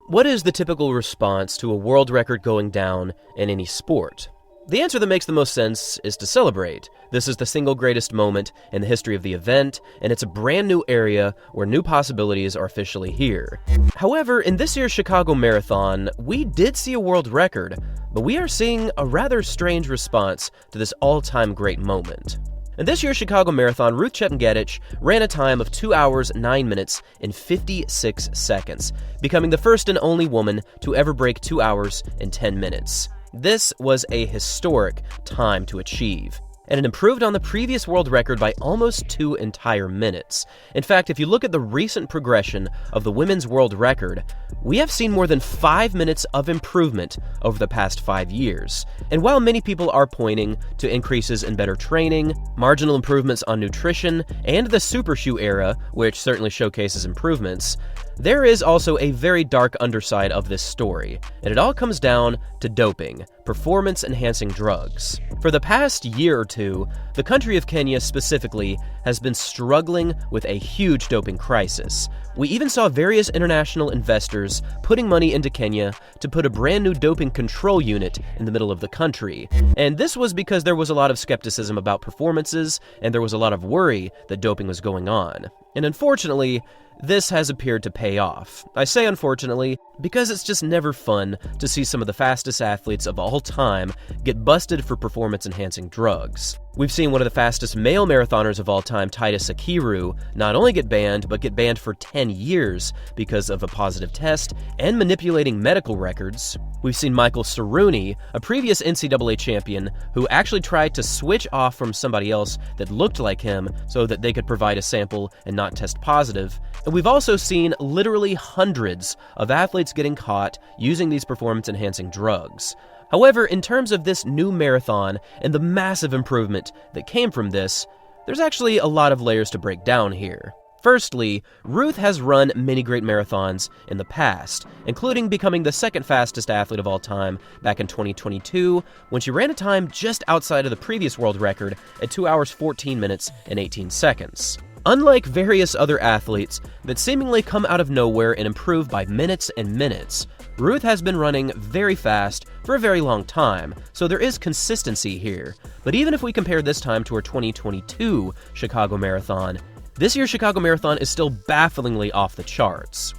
What is the typical response to a world record going down in any sport? The answer that makes the most sense is to celebrate. This is the single greatest moment in the history of the event, and it's a brand new area where new possibilities are officially here. However, in this year's Chicago Marathon, we did see a world record, but we are seeing a rather strange response to this all-time great moment. In this year's Chicago Marathon, Ruth Chepngetich ran a time of 2 hours, 9 minutes, and 56 seconds, becoming the first and only woman to ever break 2 hours and 10 minutes. This was a historic time to achieve, and it improved on the previous world record by almost 2 entire minutes. In fact, if you look at the recent progression of the women's world record, we have seen more than 5 minutes of improvement over the past 5 years. And while many people are pointing to increases in better training, marginal improvements on nutrition, and the Super Shoe era, which certainly showcases improvements, there is also a very dark underside of this story, and it all comes down to doping, performance-enhancing drugs. For the past year or two, the country of Kenya specifically has been struggling with a huge doping crisis. We even saw various international investors putting money into Kenya to put a brand new doping control unit in the middle of the country. And this was because there was a lot of skepticism about performances, and there was a lot of worry that doping was going on. And unfortunately, this has appeared to pay off. I say unfortunately because it's just never fun to see some of the fastest athletes of all time get busted for performance-enhancing drugs. We've seen one of the fastest male marathoners of all time, Titus Akiru, not only get banned, but get banned for 10 years because of a positive test and manipulating medical records. We've seen Michael Cerrone, a previous NCAA champion, who actually tried to switch off from somebody else that looked like him so that they could provide a sample and not test positive. And we've also seen literally hundreds of athletes getting caught using these performance-enhancing drugs. However, in terms of this new marathon and the massive improvement that came from this, there's actually a lot of layers to break down here. Firstly, Ruth has run many great marathons in the past, including becoming the second fastest athlete of all time back in 2022, when she ran a time just outside of the previous world record at 2 hours 14 minutes and 18 seconds. Unlike various other athletes that seemingly come out of nowhere and improve by minutes and minutes, Ruth has been running very fast for a very long time, so there is consistency here. But even if we compare this time to her 2022 Chicago Marathon, this year's Chicago Marathon is still bafflingly off the charts.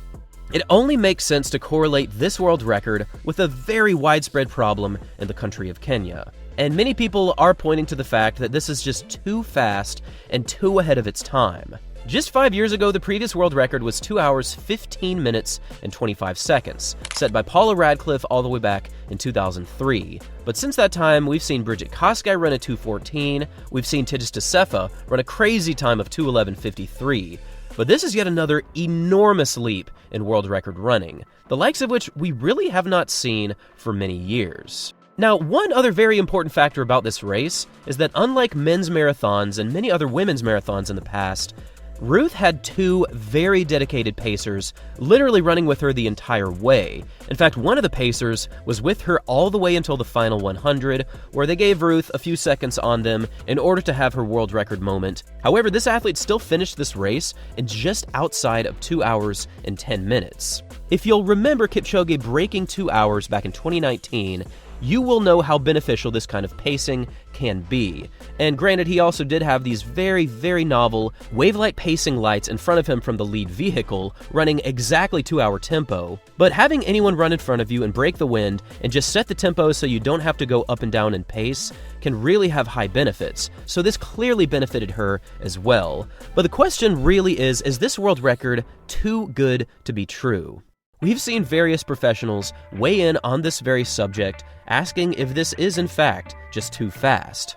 It only makes sense to correlate this world record with a very widespread problem in the country of Kenya. And many people are pointing to the fact that this is just too fast and too ahead of its time. Just 5 years ago, the previous world record was 2 hours, 15 minutes, and 25 seconds, set by Paula Radcliffe all the way back in 2003. But since that time, we've seen Bridget Kosgei run a 2:14, we've seen Tigist Assefa run a crazy time of 2:11:53. But this is yet another enormous leap in world record running, the likes of which we really have not seen for many years. Now, one other very important factor about this race is that unlike men's marathons and many other women's marathons in the past, Ruth had 2 very dedicated pacers literally running with her the entire way. In fact, one of the pacers was with her all the way until the final 100, where they gave Ruth a few seconds on them in order to have her world record moment. However, this athlete still finished this race in just outside of 2 hours and 10 minutes. If you'll remember Kipchoge breaking 2 hours back in 2019, you will know how beneficial this kind of pacing can be. And granted, he also did have these very, very novel wave-like pacing lights in front of him from the lead vehicle, running exactly 2-hour tempo. But having anyone run in front of you and break the wind and just set the tempo so you don't have to go up and down in pace can really have high benefits. So this clearly benefited her as well. But the question really is this world record too good to be true? We've seen various professionals weigh in on this very subject, asking if this is in fact just too fast.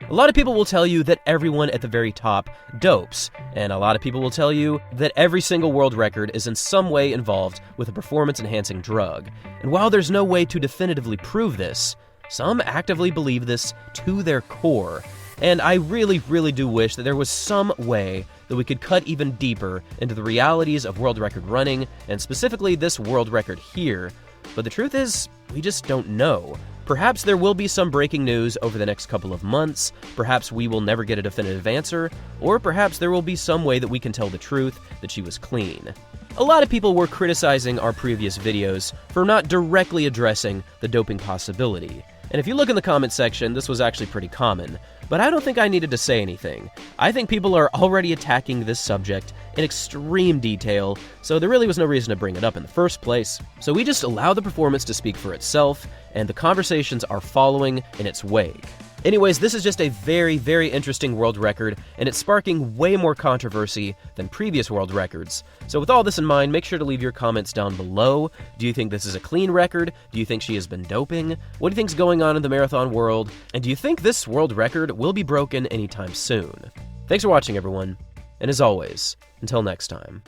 A lot of people will tell you that everyone at the very top dopes, and a lot of people will tell you that every single world record is in some way involved with a performance-enhancing drug. And while there's no way to definitively prove this, some actively believe this to their core. And I really, really do wish that there was some way that we could cut even deeper into the realities of world record running, and specifically this world record here. But the truth is, we just don't know. Perhaps there will be some breaking news over the next couple of months, perhaps we will never get a definitive answer, or perhaps there will be some way that we can tell the truth that she was clean. A lot of people were criticizing our previous videos for not directly addressing the doping possibility. And if you look in the comment section, this was actually pretty common. But I don't think I needed to say anything. I think people are already attacking this subject in extreme detail, so there really was no reason to bring it up in the first place. So we just allow the performance to speak for itself, and the conversations are following in its wake. Anyways, this is just a very, very interesting world record, and it's sparking way more controversy than previous world records. So with all this in mind, make sure to leave your comments down below. Do you think this is a clean record? Do you think she has been doping? What do you think's going on in the marathon world? And do you think this world record will be broken anytime soon? Thanks for watching, everyone. And as always, until next time.